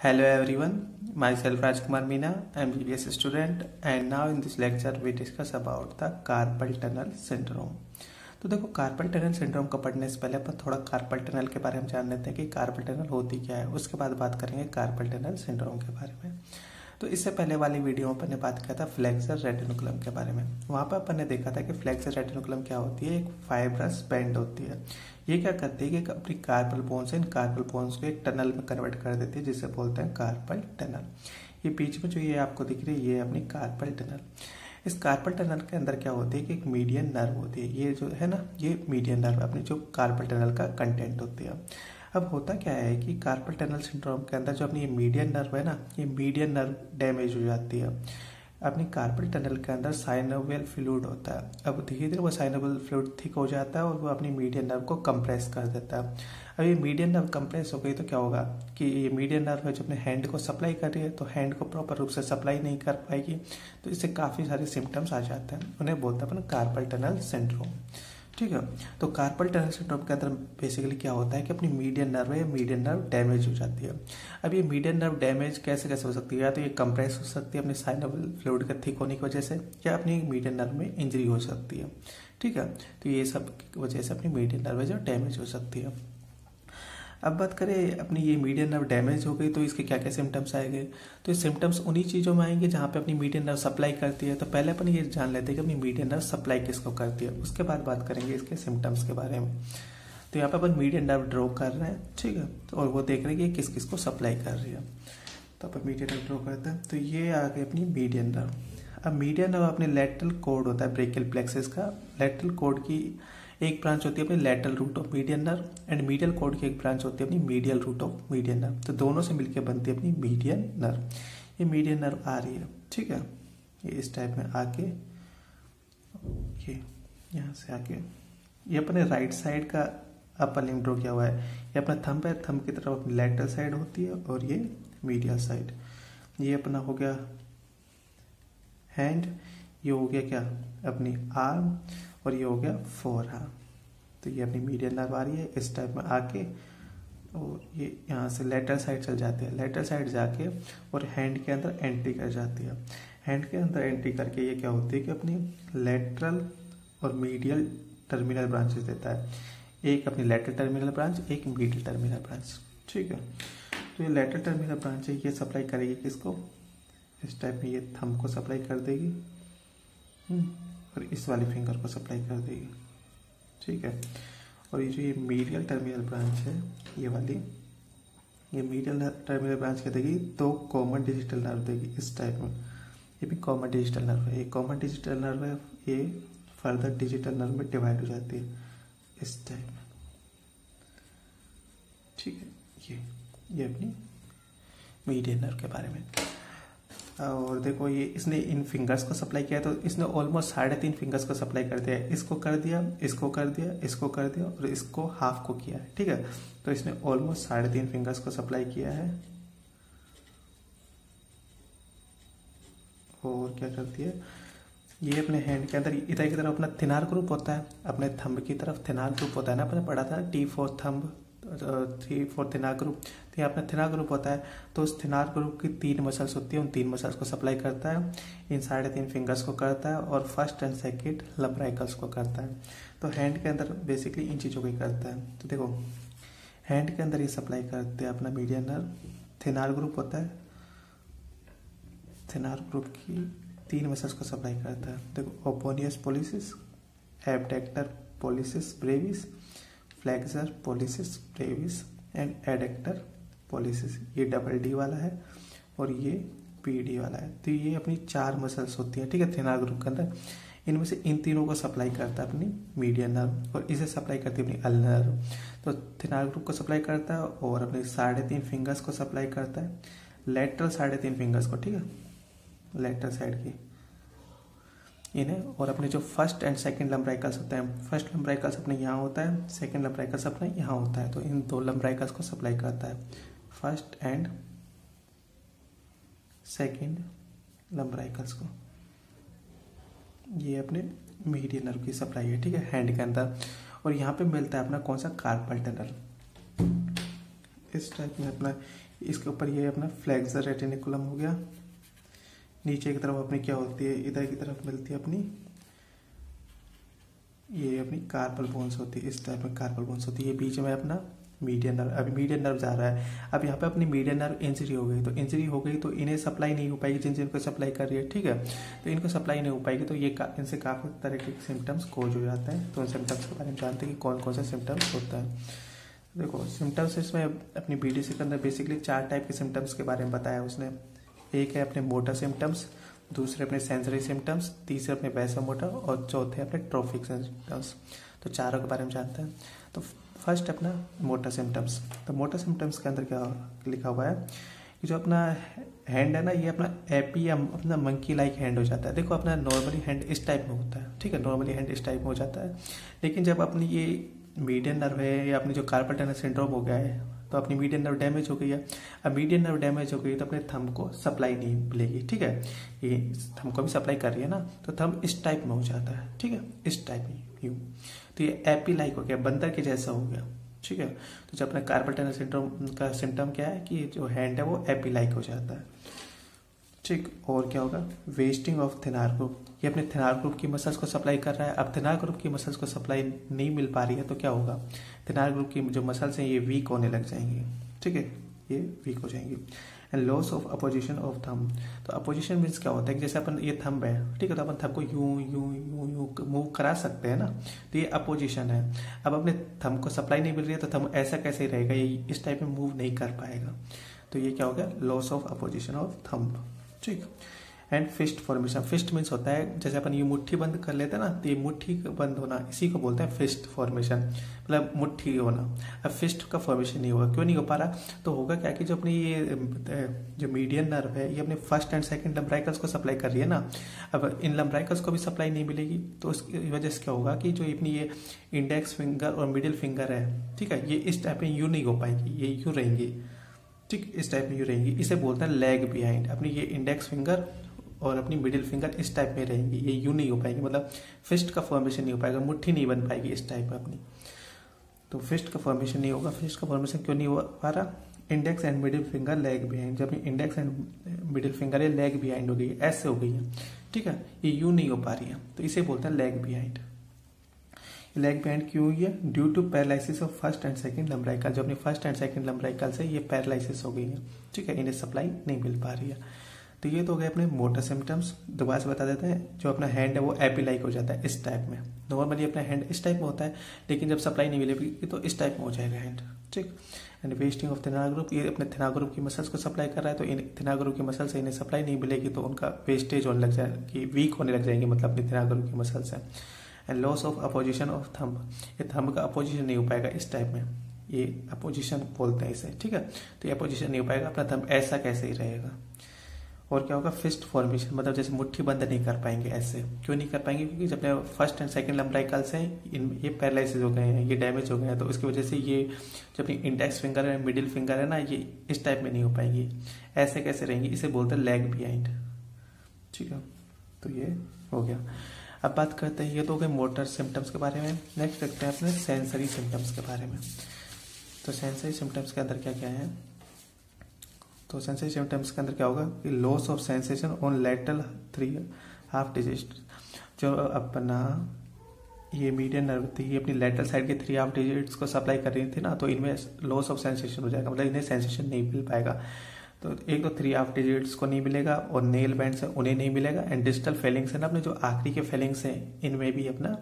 Hello everyone, myself Rajkumar Meena. I am GBS student and now in this lecture we discuss about the carpal tunnel syndrome. तो देखो carpal tunnel syndrome को पढ़ने से पहले अपन थोड़ा carpal tunnel के बारे में जान लेते हैं कि कार्पल टनल होती क्या है। उसके बाद बात करेंगे कार्पल टनल सिंड्रोम के बारे में। तो इससे पहले वाली वीडियो में अपन ने बात किया था फ्लेक्सर रेटिकुलम के बारे में। वहाँ पर अपन ने देखा था कि फ्लेक्सर रेटिकुलम क्या होती है, एक फाइब्रस बैंड होती है। ये क्या करती है कि अपनी carpal bones in carpal bones को एक टनल में कन्वर्ट कर देती है, जिसे बोलते हैं कार्पल टनल। ये बीच में जो ये आपको दिख रही है ये अपनी कार्पल टनल। इस कार्पल टनल के अंदर क्या होती है कि एक मीडियन नर्व होती है। ये जो है ना, ये मीडियन नर्व अपनी जो कार्पल टनल का कंटेंट होती है। अब होता क्या है कि कार्पल टनल सिंड्रोम के अंदर जो अपनी मीडियन नर्व है ना, ये मीडियन नर्व डैमेज हो जाती है। अपनी कार्पल टनल के अंदर साइनोवियल फ्लूइड होता है। अब धीरे धीरे वो साइनोवियल फ्लूइड थिक हो जाता है और वो अपनी मीडियन नर्व को कंप्रेस कर देता है। अब ये मीडियन नर्व कंप्रेस हो गई तो क्या होगा कि ये मीडियन नर्व है जो अपने हैंड को सप्लाई कर रही है, तो हैंड को प्रॉपर रूप से सप्लाई नहीं कर पाएगी, तो इससे काफ़ी सारे सिम्टम्स आ जाते हैं। उन्हें बोलते हैं अपन कार्पल टनल सिंड्रोम। ठीक है, तो कार्पल टनल सिंड्रोम के अंदर बेसिकली क्या होता है कि अपनी मीडियन नर्व है, या मीडियन नर्व डैमेज हो जाती है। अब ये मीडियन नर्व डैमेज कैसे कैसे हो सकती है, या तो ये कंप्रेस हो सकती है अपने साइनोवियल फ्लूइड के थिक होने की वजह से, या अपनी मीडियन नर्व में इंजरी हो सकती है। ठीक है, तो ये सब की वजह से अपनी मीडियन नर्व जो डैमेज हो सकती है। अब बात करें अपनी ये मीडियन नर्व डैमेज हो गई तो इसके क्या क्या सिम्टम्स आएंगे। तो ये सिम्टम्स उन्हीं चीज़ों में आएंगे जहाँ पे अपनी मीडियन नर्व सप्लाई करती है। तो पहले अपन ये जान लेते हैं कि अपनी मीडियन नर्व सप्लाई किसको करती है, उसके बाद बात करेंगे इसके सिम्टम्स के बारे में। तो यहाँ पे अपन मीडियन नर्व ड्रॉ कर रहे हैं, ठीक है, तो और वो देख रहे हैं कि किस किस को सप्लाई कर रही है। तो अपन मीडियन नर्व ड्रॉ करते हैं। तो ये आ गई अपनी मीडियन नर्व। अब मीडियन नर्व अपने लैटरल कॉर्ड होता है ब्रेकियल प्लेक्सस का। लैटरल कॉर्ड की एक ब्रांच होती है अपनी lateral root of median nerve, and medial cord की एक ब्रांच होती है अपनी medial root of median nerve. तो दोनों से मिलकर बनती है अपनी मीडियन नर्व। ये मीडियन नर्व आ रही है, ठीक है, ये इस टाइप में आके ये यहाँ से आके ये अपने राइट साइड का अपर लिम्ब ड्रॉ किया हुआ है। ये अपना थंब है, थंब की तरफ अपनी लैटरल साइड होती है और ये मीडियल साइड। ये अपना हो गया हैंड, ये हो गया क्या अपनी आर्म, और ये हो गया फोर आर्म। तो ये अपनी मीडियन नर्व आ रही है इस टाइप में आके, और ये यहाँ से लेटरल साइड चल जाती है। लेटरल साइड जाके और हैंड के अंदर एंट्री कर जाती है। हैंड के अंदर एंट्री करके ये क्या होती है कि अपनी लेटरल और मीडियल टर्मिनल ब्रांचेस देता है। एक अपनी लेटरल टर्मिनल ब्रांच, एक मीडियल टर्मिनल ब्रांच, ठीक है। तो ये लेटरल टर्मिनल ब्रांच है, ये सप्लाई करेगी किसको, इस टाइप में ये थंब को सप्लाई कर देगी और इस वाली फिंगर को सप्लाई कर देगी, ठीक है। और ये जो ये मीडियल टर्मिनल ब्रांच है ये वाली, ये मीडियल टर्मिनल ब्रांच क्या देगी, दो कॉमन डिजिटल नर्व देगी इस टाइप में। ये भी कॉमन डिजिटल नर्व है, ये कॉमन डिजिटल नर्व है, ये फर्दर डिजिटल नर्व में डिवाइड हो जाती है इस टाइप में, ठीक है। ये अपनी मीडियन नर्व के बारे में। और देखो ये इसने इन फिंगर्स को सप्लाई किया, तो इसने ऑलमोस्ट 3.5 फिंगर्स को सप्लाई कर दिया है। इसको कर दिया, इसको कर दिया, इसको कर दिया और इसको हाफ को किया है, ठीक है। तो इसने ऑलमोस्ट 3.5 फिंगर्स को सप्लाई किया है। और क्या करती है ये अपने हैंड के अंदर इधर की तरफ अपना थिनार ग्रुप होता है, अपने थंब की तरफ थिनार ग्रुप होता है ना, अपने पढ़ा था T4 थंब, 3-4 थिनार ग्रुप। तो यहाँ अपना थिनार ग्रुप होता है, तो उस थिनार ग्रुप की 3 मसल्स होती है, उन 3 मसल्स को सप्लाई करता है, इन 3.5 फिंगर्स को करता है और फर्स्ट एंड सेकंड लंबराइकल्स को करता है। तो हैंड के अंदर बेसिकली इन चीज़ों को ही करता है। तो देखो हैंड के अंदर ये सप्लाई करते हैं अपना मीडियन नर्व, थिनार ग्रुप होता है, थिनार ग्रुप की 3 मसल्स को सप्लाई करता है। देखो opponens pollicis, abductor pollicis brevis, flexor pollicis brevis and adductor pollicis. ये डबल डी वाला है और ये PD वाला है। तो ये अपनी 4 मसल्स होती हैं, ठीक है, थिनार ग्रुप के अंदर। इनमें से इन तीनों को सप्लाई करता है अपनी मीडियन नर्व, और इसे सप्लाई करती है अपनी अल्नर नर्व। तो थिनार ग्रुप को सप्लाई करता है और अपने 3.5 फिंगर्स को सप्लाई करता है, लेटरल 3.5 फिंगर्स को, ठीक है, लेटरल साइड की इन्हें। और अपने जो फर्स्ट एंड सेकंड लंबराइकल्स होते हैं, फर्स्ट लंबराइकल्स अपने यहाँ होता है, सेकंड लंबराइकल्स अपने यहाँ होता है, तो इन 2 लंबराइकल्स को सप्लाई करता है, फर्स्ट एंड सेकंड लंबराइकल्स को। ये अपने मीडियन नर्व की सप्लाई है, ठीक है, हैंड के अंदर। और यहाँ पे मिलता है अपना कौन सा, कार्पल टनल। इस टाइप में अपना, इसके ऊपर ये अपना फ्लेक्सर रेटिनिकुलम हो गया। नीचे की तरफ अपनी क्या होती है, इधर की तरफ मिलती है अपनी, ये अपनी कार्पल बोन्स होती है, इस टाइप में कार्पल बोन्स होती है। ये बीच में अपना मीडियन नर्व, अभी मीडियन नर्व जा रहा है। अब यहाँ पे अपनी मीडियन नर्व इंजरी हो गई, तो इंजरी हो गई तो इन्हें सप्लाई नहीं हो पाएगी, जिनको सप्लाई कर रही है, ठीक है। तो इनको सप्लाई नहीं हो पाएगी तो ये इनसे काफ़ी तरह के सिम्टम्स कोज हो जाते हैं। तो उन सिम्टम्स के बारे में जानते हैं कि कौन कौन से सिम्टम्स होता है। देखो सिम्टम्स इसमें अपनी बीडीसी के अंदर बेसिकली 4 टाइप के सिम्टम्स के बारे में बताया उसने। एक है अपने मोटर सिम्टम्स, दूसरे अपने सेंसरी सिम्टम्स, तीसरे अपने वैसोमोटर और चौथे अपने ट्रॉफिक सिम्टम्स। तो चारों के बारे में जानते हैं। तो फर्स्ट अपना मोटर सिम्टम्स। तो मोटर सिम्टम्स के अंदर क्या लिखा हुआ है कि जो अपना हैंड है ना, ये अपना एपीएम अपना मंकी लाइक हैंड हो जाता है। देखो अपना नॉर्मली हैंड इस टाइप में होता है, ठीक है, नॉर्मली हैंड इस टाइप में हो जाता है। लेकिन जब अपनी ये मीडियन नर्व है या अपनी जो कार्पल टनल सिंड्रोम हो गया है, तो अपनी मीडियन नर्व डैमेज हो गई है। अब मीडियन नर्व डैमेज हो गई तो अपने थंब को सप्लाई नहीं मिलेगी, ठीक है। ये थंब को भी सप्लाई कर रही है ना, तो थंब इस टाइप में हो जाता है, ठीक है, इस टाइप में यूं। तो ये एपी लाइक हो गया, बंदर के जैसा हो गया, ठीक है। तो जब अपना कार्पल टनल सिंड्रोम का सिम्टम क्या है कि जो हैंड है वो एपी लाइक हो जाता है, ठीक। और क्या होगा, वेस्टिंग ऑफ थिनार ग्रुप। ये अपने थिनार ग्रुप की मसल्स को सप्लाई कर रहा है। अब थिनार ग्रुप की मसल्स को सप्लाई नहीं मिल पा रही है तो क्या होगा, थिनार ग्रुप की जो मसल्स हैं ये वीक होने लग जाएंगी, ठीक है, ये वीक हो जाएंगी। And loss of opposition of thumb. तो अपोजिशन मीन्स क्या होता है कि जैसे अपन ये थंब है, ठीक है, तो अपन थंब को यूं यूं यूं यूं मूव करा सकते हैं ना, तो ये अपोजिशन है। अब अपने थंब को सप्लाई नहीं मिल रही है तो थंब ऐसा कैसे रहेगा, ये इस टाइप में मूव नहीं कर पाएगा। तो ये क्या हो गया, loss of opposition of thumb, ठीक। And fist formation. Fist means होता है जैसे अपन ये मुट्ठी बंद कर लेते हैं ना, तो ये मुट्ठी बंद होना, इसी को बोलते हैं फिस्ट फॉर्मेशन, मतलब मुट्ठी होना। अब फिस्ट का फॉर्मेशन नहीं होगा, क्यों नहीं हो पा रहा, तो होगा क्या कि जो अपनी ये जो मीडियन नर्व है ये अपने फर्स्ट एंड सेकंड लंब्राइकल्स को सप्लाई कर रही है ना। अब इन लंब्राइकल्स को भी सप्लाई नहीं मिलेगी तो उसकी वजह से क्या होगा कि जो अपनी ये इंडेक्स फिंगर और मिडिल फिंगर है, ठीक है, ये इस टाइप में यूं नहीं हो पाएंगी, ये यूं रहेंगी, ठीक, इस टाइप में यूं रहेंगी। इसे बोलते हैं लेग बिहाइंड। अपनी ये इंडेक्स फिंगर और अपनी मिडिल फिंगर इस टाइप में रहेंगी, ये यूं नहीं हो पाएंगी, मतलब फिस्ट का फॉर्मेशन नहीं हो पाएगा, मुट्ठी नहीं बन पाएगी इस टाइप में अपनी। तो फिस्ट का फॉर्मेशन नहीं होगा। फिस्ट का फॉर्मेशन क्यों नहीं हो पा रहा, index and middle finger leg behind. जब इंडेक्स एंड मिडिल फिंगर है लेग बिहाइंड हो गई है, ऐसे हो गई है, ठीक है, ये यूं नहीं हो पा रही है, तो इसे बोलते हैं लेग बिहाइंड। लेग बिहाइंड क्यों हुई है, due to paralysis of first and second lumbrical. जो अपनी फर्स्ट एंड सेकंड लंब्राइकल से ये पैरालिसिस हो गई है, ठीक है, इन्हें सप्लाई नहीं मिल पा रही है। तो ये तो हो गए अपने मोटर सिम्टम्स। दोबारा से बता देते हैं, जो अपना हैंड है वो एपी लाइक हो जाता है इस टाइप में। नॉर्मली अपना हैंड इस टाइप में होता है, लेकिन जब सप्लाई नहीं मिलेगी तो इस टाइप में हो जाएगा हैंड, ठीक। And wasting of thenar group. ये अपने थिनार ग्रुप की मसल्स को सप्लाई कर रहा है, तो इन थिनार ग्रुप की मसल से इन्हें सप्लाई नहीं मिलेगी तो उनका वेस्टेज होने लग जाएगी, वीक होने लग जाएंगे, मतलब अपनी थिनार ग्रुप की मसल्स है। And loss of opposition of thumb. ये थंब का अपोजिशन नहीं हो पाएगा इस टाइप में, ये अपोजिशन बोलते हैं इसे, ठीक है। तो ये अपोजिशन नहीं हो पाएगा, अपना थंब ऐसा कैसे ही रहेगा। और क्या होगा, फिस्ट फॉर्मेशन, मतलब जैसे मुट्ठी बंद नहीं कर पाएंगे ऐसे। क्यों नहीं कर पाएंगे, क्योंकि जब फर्स्ट एंड सेकंड लंब्राइकल्स हैं ये पैरालिसिस हो गए हैं, ये डैमेज हो गए हैं, तो इसकी वजह से ये जो अपनी इंडेक्स फिंगर है, मिडिल फिंगर है ना, ये इस टाइप में नहीं हो पाएंगी, ऐसे कैसे रहेंगी, इसे बोलते हैं लेग बिहाइंड, ठीक है। तो ये हो गया। अब बात करते हैं, ये तो हो गए मोटर सिम्टम्स के बारे में। नेक्स्ट देखते हैं अपने सेंसरी सिम्टम्स के बारे में। तो सेंसरी सिम्टम्स के अंदर क्या क्या है, तो सेंसरी सिम्टम्स के अंदर क्या होगा कि loss of sensation on lateral 3.5 digit. जो अपना ये मीडियन नर्व थी, ये अपनी लेटरल साइड के 3.5 डिजिट्स को सप्लाई कर रही थी ना, तो इनमें लॉस ऑफ सेंसेशन हो जाएगा, मतलब इन्हें सेंसेशन नहीं मिल पाएगा। तो एक तो 3.5 डिजिट्स को नहीं मिलेगा, और नेल बैंड्स है उन्हें नहीं मिलेगा, एंड डिस्टल फेलिंग्स है ना, अपने जो आखिरी के फेलिंग्स हैं इनमें भी अपना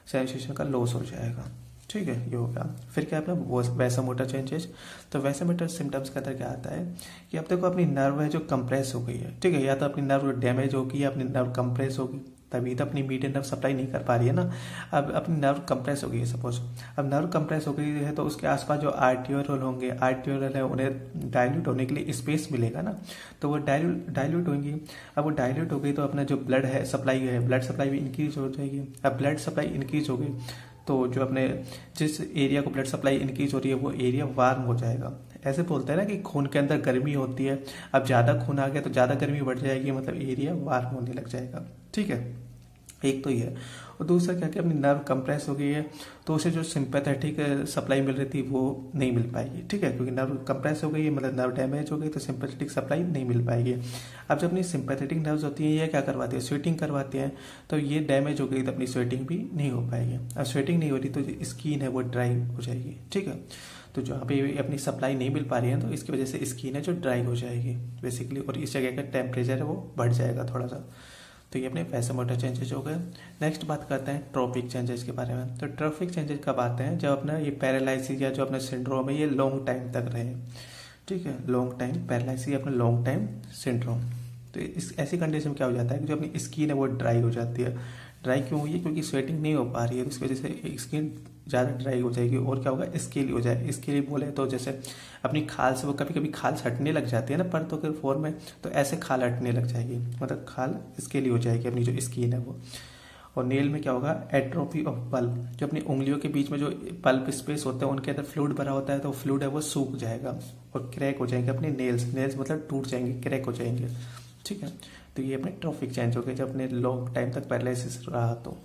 सेंसेशन का लॉस हो जाएगा, ठीक है, ये होगा। फिर क्या अपना वैसोमोटर चेंजेस। तो वैसोमोटर सिम्टम्स के अंदर क्या आता है कि अब देखो अपनी नर्व है जो कंप्रेस हो गई है, ठीक है, या तो अपनी नर्व डैमेज होगी या अपनी नर्व कंप्रेस होगी, तभी तो अपनी मीडियन नर्व सप्लाई नहीं कर पा रही है ना। अब अपनी नर्व कंप्रेस हो गई है सपोज, अब नर्व कंप्रेस हो गई है तो उसके आसपास जो आर्टियोल होंगे, आर्टियोल है उन्हें डाइल्यूट होने के लिए स्पेस मिलेगा ना, तो वो डाइल्यूट होंगी। अब वो डाइल्यूट हो गई तो अपना जो ब्लड है सप्लाई है, ब्लड सप्लाई भी इंक्रीज हो जाएगी। अब ब्लड सप्लाई इंक्रीज हो गई तो जो अपने जिस एरिया को ब्लड सप्लाई इंक्रीज हो रही है वो एरिया वार्म हो जाएगा। ऐसे बोलते हैं ना कि खून के अंदर गर्मी होती है, अब ज्यादा खून आ गया तो ज्यादा गर्मी बढ़ जाएगी, मतलब एरिया वार्म होने लग जाएगा, ठीक है, एक तो ये, और दूसरा क्या कि अपनी नर्व कंप्रेस हो गई है तो उसे जो सिंपैथेटिक सप्लाई मिल रही थी वो नहीं मिल पाएगी, ठीक है, क्योंकि नर्व कंप्रेस हो गई है मतलब नर्व डैमेज हो गई तो सिंपैथेटिक सप्लाई नहीं मिल पाएगी। अब जब अपनी सिंपैथेटिक नर्व्स होती हैं ये क्या करवाती है, स्वेटिंग करवाती हैं, तो ये डैमेज हो गई तो अपनी स्वेटिंग भी नहीं हो पाएगी। अब स्वेटिंग नहीं हो रही तो स्किन है वो ड्राई हो जाएगी, ठीक है, तो जहाँ पे अपनी सप्लाई नहीं मिल पा रही है तो इसकी वजह से स्किन है जो ड्राई हो जाएगी बेसिकली, और इस जगह का टेम्परेचर है वो बढ़ जाएगा थोड़ा सा। तो ये अपने वैसोमोटर चेंजेस हो गए। नेक्स्ट बात करते हैं ट्रॉपिक चेंजेस के बारे में। तो ट्रॉपिक चेंजेस कब आते हैं, जब अपना ये पैरालिसिस या जो अपना सिंड्रोम है ये लॉन्ग टाइम तक रहे, ठीक है, लॉन्ग टाइम पैरालिसिस या अपना लॉन्ग टाइम सिंड्रोम। तो इस ऐसी कंडीशन में क्या हो जाता है कि जो अपनी स्किन है वो ड्राई हो जाती है। ड्राई क्यों हुई है, क्योंकि स्वेटिंग नहीं हो पा रही है, तो इसकी वजह से स्किन ज़्यादा ड्राई हो जाएगी और क्या होगा, स्केली हो जाए। स्केली बोले तो जैसे अपनी खाल से वो कभी कभी खाल हटने लग जाती है ना परतों के फॉर्म में, तो ऐसे खाल हटने लग जाएगी, मतलब खाल स्केली हो जाएगी अपनी जो स्किन है वो। और नेल में क्या होगा, एट्रोफी ऑफ पल्प, जो अपनी उंगलियों के बीच में जो पल्प स्पेस होते हैं उनके अंदर फ्लूइड भरा होता है तो फ्लूइड है वो सूख जाएगा और क्रैक हो जाएंगे अपने नेल्स, नेल्स मतलब टूट जाएंगे, क्रैक हो जाएंगे, ठीक है। तो ये अपने ट्रॉपिक चेंज हो गए जब अपने लॉन्ग टाइम तक पैरालिसिस रहा तो।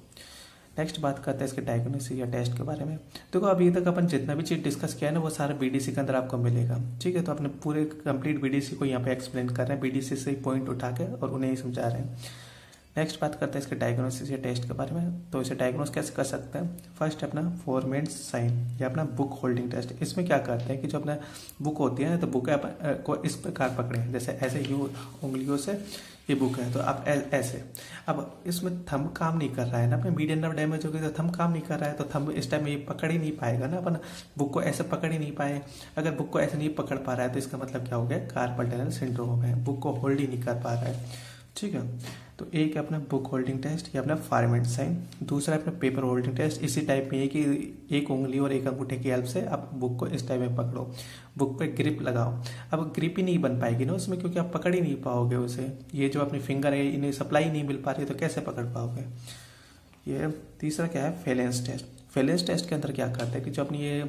नेक्स्ट बात करते हैं इसके डायग्नोसिस या टेस्ट के बारे में। देखो अभी तक अपन जितना भी चीज डिस्कस किया है ना वो सारा बीडीसी के अंदर आपको मिलेगा, ठीक है, तो अपने पूरे कंप्लीट बीडीसी को यहाँ पे एक्सप्लेन कर रहे हैं, बीडीसी से पॉइंट उठा के और उन्हें ही समझा रहे हैं। नेक्स्ट बात करते हैं इसके डायग्नोसिस या टेस्ट के बारे में। तो इसे डायग्नोस कैसे कर सकते हैं, फर्स्ट अपना फोरमेंस साइन या अपना बुक होल्डिंग टेस्ट। इसमें क्या करते हैं कि जो अपना बुक होती है तो बुक को इस प्रकार पकड़े, जैसे ऐसे यूं उंगलियों से ये बुक है तो आप ऐसे, अब इसमें थंब काम नहीं कर रहा है ना, अपने मीडियन नर्व डैमेज हो गई तो थंब काम नहीं कर रहा है, तो थंब इस टाइम ये पकड़ ही नहीं पाएगा ना, अपन बुक को ऐसे पकड़ ही नहीं पाए। अगर बुक को ऐसे नहीं पकड़ पा रहा है तो इसका मतलब क्या हो गया, कार्पल टनल सिंड्रोम है, बुक को होल्ड ही नहीं कर पा रहा है, ठीक है। तो एक है अपना बुक होल्डिंग टेस्ट या अपना फारमेंट साइन, दूसरा है अपना पेपर होल्डिंग टेस्ट। इसी टाइप में है कि एक उंगली और एक अंगूठे की हेल्प से आप बुक को इस टाइप में पकड़ो, बुक पे ग्रिप लगाओ। अब ग्रिप ही नहीं बन पाएगी ना उसमें, क्योंकि आप पकड़ ही नहीं पाओगे उसे, ये जो अपनी फिंगर है इन्हें सप्लाई नहीं मिल पा रही है तो कैसे पकड़ पाओगे। ये तीसरा क्या है, फेलेंस टेस्ट। फेलेंस टेस्ट के अंदर क्या करते हैं कि जो अपनी ये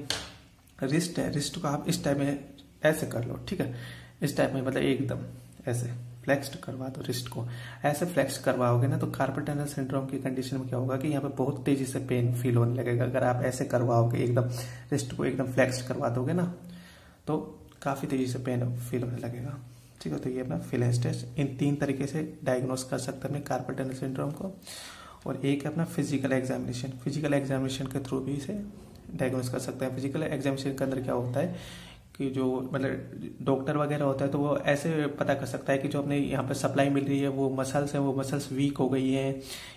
रिस्ट है, रिस्ट को आप इस टाइप में ऐसे कर लो, ठीक है, इस टाइप में मतलब एकदम ऐसे फ्लेक्स्ड करवा दो रिस्ट को, ऐसे फ्लेक्स करवाओगे ना तो कार्पल टनल सिंड्रोम की कंडीशन में क्या होगा कि यहाँ पे बहुत तेजी से पेन फील होने लगेगा। अगर आप ऐसे करवाओगे एकदम रिस्ट को एकदम फ्लेक्स्ड करवा दोगे ना तो काफी तेजी से पेन फील होने लगेगा, ठीक है। तो ये अपना फेलेंस टेस्ट, इन तीन तरीके से डायग्नोस कर सकते हैं अपने कार्पल टनल सिंड्रोम को। और एक है अपना फिजिकल एग्जामिनेशन, फिजिकल एग्जामिनेशन के थ्रू भी इसे डायग्नोस कर सकते हैं। फिजिकल एग्जामिनेशन के अंदर क्या होता है कि जो मतलब डॉक्टर वगैरह होता है तो वो ऐसे पता कर सकता है कि जो अपने यहाँ पे सप्लाई मिल रही है वो मसल्स है, वो मसल्स वीक हो गई है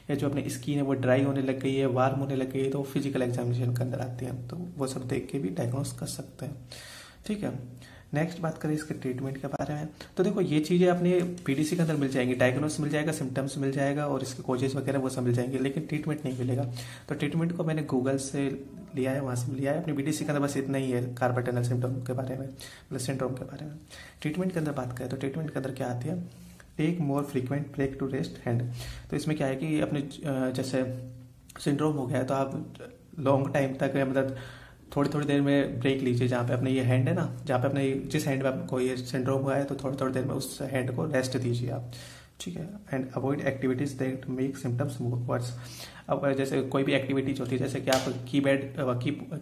या जो अपनी स्किन है वो ड्राई होने लग गई है, वार्म होने लग गई है, तो फिजिकल एग्जामिनेशन के अंदर आते हैं, तो वो सब देख के भी डायग्नोस कर सकते हैं, ठीक है। नेक्स्ट बात करें इसके ट्रीटमेंट के बारे में। तो देखो ये चीजें अपने पीडीसी के अंदर मिल जाएंगी, डायग्नोस मिल जाएगा, सिम्टम्स मिल जाएगा और इसके कोजेस वगैरह वो सब मिल जाएंगे, लेकिन ट्रीटमेंट नहीं मिलेगा। तो ट्रीटमेंट को मैंने गूगल से लिया है, वहां से लिया है, अपनी बीडीसी के अंदर बस इतना ही है कार्पल टनल सिम्टम के बारे में, मतलब सिंड्रोम के बारे में। ट्रीटमेंट के अंदर बात करें तो ट्रीटमेंट के अंदर क्या आती है, take more frequent break to rest hand. तो इसमें क्या है कि अपने जैसे सिंड्रोम हो गया है तो आप लॉन्ग टाइम तक मतलब थोड़ी थोड़ी देर में ब्रेक लीजिए, जहाँ पे अपने ये हैंड है ना, जहाँ पे अपने जिस हैंड में आपको ये सिंड्रोम हुआ है तो थोड़ी थोड़ी देर में उस हैंड को रेस्ट दीजिए आप, ठीक है। And avoid activities that make symptoms worse. अब जैसे कोई भी एक्टिविटीज होती है, जैसे कि आप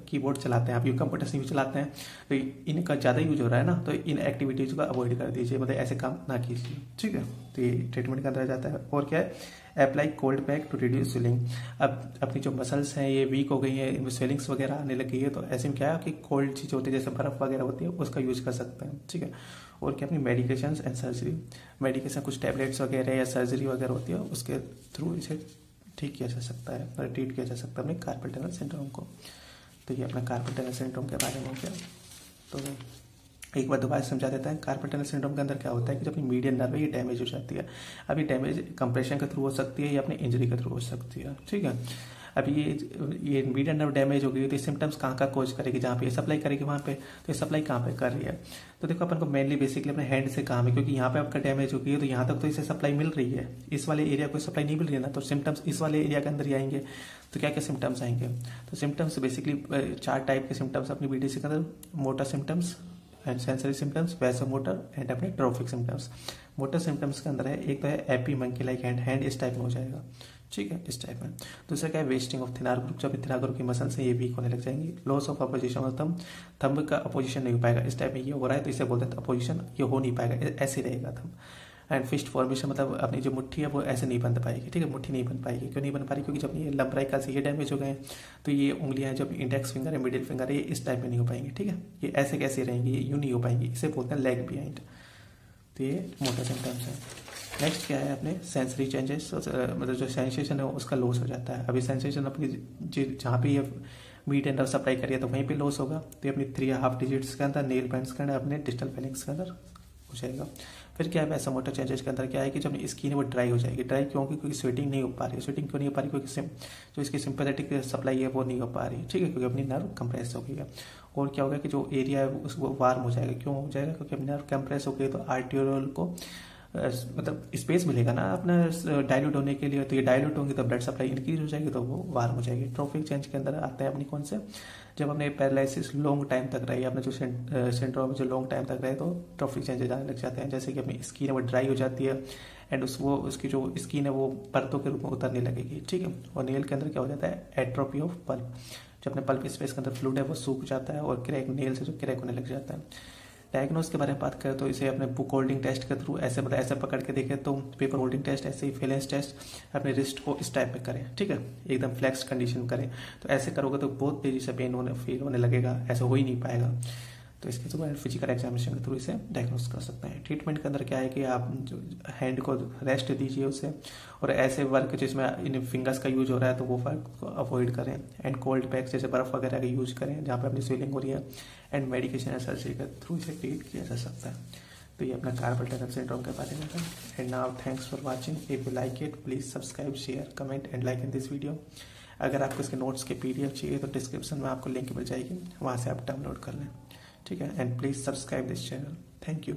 कीबोर्ड चलाते हैं, आप कंप्यूटर से यूज चलाते हैं तो इनका ज़्यादा यूज हो रहा है ना, तो इन एक्टिविटीज को अवॉइड कर दीजिए, मतलब ऐसे काम ना कीजिए, ठीक है। तो ये ट्रीटमेंट के अंदर जाता है। और क्या है, apply cold pack to reduce swelling. अब अपनी जो मसल्स हैं ये वीक हो गई हैं, इनमें स्वेलिंग्स वगैरह आने लग गई है, तो ऐसे में क्या है कि कोल्ड चीज़ होती है जैसे बर्फ वगैरह होती है उसका यूज कर सकते हैं, ठीक है। और क्या अपनी मेडिकेशन एंड सर्जरी, मेडिकेशन कुछ टैबलेट्स वगैरह या सर्जरी वगैरह होती है उसके थ्रू इसे ठीक किया जा सकता है, मतलब ट्रीट किया जा सकता है अपने कार्पल टनल सिंड्रोम को। तो ये अपना कार्पल टनल सिंड्रोम के बारे में हो गया। तो एक बार दोबारा समझा देता है, कार्पल टनल सिंड्रोम के अंदर क्या होता है कि जब अपनी मीडियन नर्व है ये डैमेज हो जाती है। अब ये डैमेज कंप्रेशन के थ्रू हो सकती है या अपनी इंजरी के थ्रू हो सकती है, ठीक है। अब ये मीडियन नर्व डैमेज हो गई तो सिम्टम्स कहाँ का कोज करेगी, जहाँ पे ये सप्लाई करेगी वहाँ पे, तो ये सप्लाई कहाँ पे कर रही है। तो देखो अपन को मेनली बेसिकली अपने हैंड से काम है, क्योंकि यहाँ पे आपका डैमेज हो गई है तो यहाँ तक तो इसे सप्लाई मिल रही है, इस वाले एरिया को सप्लाई नहीं मिल रही है ना, तो सिम्टम्स इस वाले एरिया के अंदर ही आएंगे। तो क्या क्या सिम्टम्स आएंगे, तो सिम्टम्स बेसिकली 4 टाइप के सिम्टम्स अपनी बीडीसी के अंदर, motor symptoms and sensory symptoms, vasomotor and अपने ट्रॉफिक सिम्टम्स। मोटर सिम्टम्स के अंदर है एक तो है AP monkey like hand, hand इस टाइप में हो जाएगा, ठीक है, इस टाइप में। दूसरा क्या है, वेस्टिंग ऑफ थिनार ग्रुप, जब थिनार ग्रुप की मसल्स है ये वीक होने लग जाएंगी। Loss of opposition of thumb, thumb का अपोजिशन नहीं हो पाएगा, इस टाइप में ये हो रहा है तो इसे बोलते हैं अपोजिशन, ये हो नहीं पाएगा, ऐसे रहेगा थंब। एंड फिस्ट फॉर्मेशन, मतलब अपनी जो मुट्ठी है वो ऐसे नहीं बन पाएगी, ठीक है, मुट्ठी नहीं बन पाएगी। क्यों नहीं बन पा रही, क्योंकि जब ये लंबराइकल से ये डैमेज हो गए तो ये उंगलियां, जब इंडेक्स फिंगर है, मिडिल फिंगर है, ये इस टाइप में नहीं हो पाएंगी, ठीक है, ये ऐसे कैसे रहेंगी, ये यूँ नहीं हो पाएंगी, इसे बोलते हैं लेग बिहाइंड। तो ये मोटर सिम्टम्स है। नेक्स्ट क्या है अपने सेंसरी चेंजेस, मतलब जो सेंसेशन है उसका लॉस हो जाता है। अभी सेंसेशन अपनी जहाँ पे ये मीट एंड नर्व सप्लाई करिए तो वहीं पे लॉस होगा, तो ये अपनी 3.5 डिजिट्स के अंदर, नेल पेंट्स के अंदर, अपने डिजिटल फेलिंग्स के अंदर हो जाएगा। फिर क्या है वैसा मोटर चेंजेस के अंदर क्या है कि जब स्किन है वो ड्राई हो जाएगी। ड्राई क्यों, क्योंकि स्वेटिंग नहीं हो पा रही है। स्वेटिंग क्यों नहीं हो पा रही, क्योंकि जो इसकी सिंपैथेटिक सप्लाई है वो नहीं हो पा रही, ठीक है, क्योंकि अपनी नर्व कंप्रेस हो गई है। और क्या होगा कि जो एरिया है उसको वार्म हो जाएगा। क्यों हो जाएगा, क्योंकि अपनी नर्व कंप्रेस हो गई तो आर्टेरियल को मतलब स्पेस मिलेगा ना अपना डाइल्यूट होने के लिए, तो ये डाइल्यूट होंगे तो ब्लड सप्लाई इंक्रीज हो जाएगी, तो वो वार्म हो जाएगी। ट्रॉफिक चेंज के अंदर आते हैं अपनी कौन से, जब अपने पैरालिसिस लॉन्ग टाइम तक रही, अपने जो सिंड्रोम जो लॉन्ग टाइम तक रहे तो ट्रॉफिक चेंजेस आने लग जाते हैं। जैसे कि अपनी स्किन है वो ड्राई हो जाती है एंड उसकी जो स्किन है वो परतों के रूप में उतरने लगेगी, ठीक है। और नेल के अंदर क्या हो जाता है, एट्रोफी ऑफ पल्प, जो अपने पल्प स्पेस के अंदर फ्लूइड है वो सूख जाता है और क्रैक, नेल से जो क्रैक होने लग जाता है। डायग्नोस के बारे में बात करें तो इसे अपने बुक होल्डिंग टेस्ट के थ्रू ऐसे मतलब ऐसे पकड़ के देखें तो पेपर होल्डिंग टेस्ट, ऐसे ही फेलेंस टेस्ट अपने रिस्ट को इस टाइप में करें, ठीक है, एकदम फ्लेक्स कंडीशन करें। तो ऐसे करोगे तो बहुत तेजी से पेन फील होने लगेगा, ऐसा हो ही नहीं पाएगा। तो इसके थ्रू फिजिकल एग्जामिनेशन के थ्रू इसे डायग्नोस कर सकते हैं। ट्रीटमेंट के अंदर क्या है कि आप जो हैंड को रेस्ट दीजिए उसे, और ऐसे वर्क जिसमें इन फिंगर्स का यूज हो रहा है तो वो वर्क को अवॉइड करें। एंड कोल्ड पैक्स जैसे बर्फ वगैरह का यूज करें जहाँ पे अपनी स्वेलिंग हो रही है। एंड मेडिकेशन या सर्जरी के थ्रू इसे ट्रीट किया जा सकता है। तो ये अपना कार्पल टनल सिंड्रोम के बारे में था। And now thanks for watching. If you like it please subscribe, share, comment and like in this video. अगर आपको इसके नोट्स के PDF चाहिए तो डिस्क्रिप्शन में आपको लिंक मिल जाएगी, वहाँ से आप डाउनलोड कर लें, ठीक है। And please subscribe this channel. Thank you.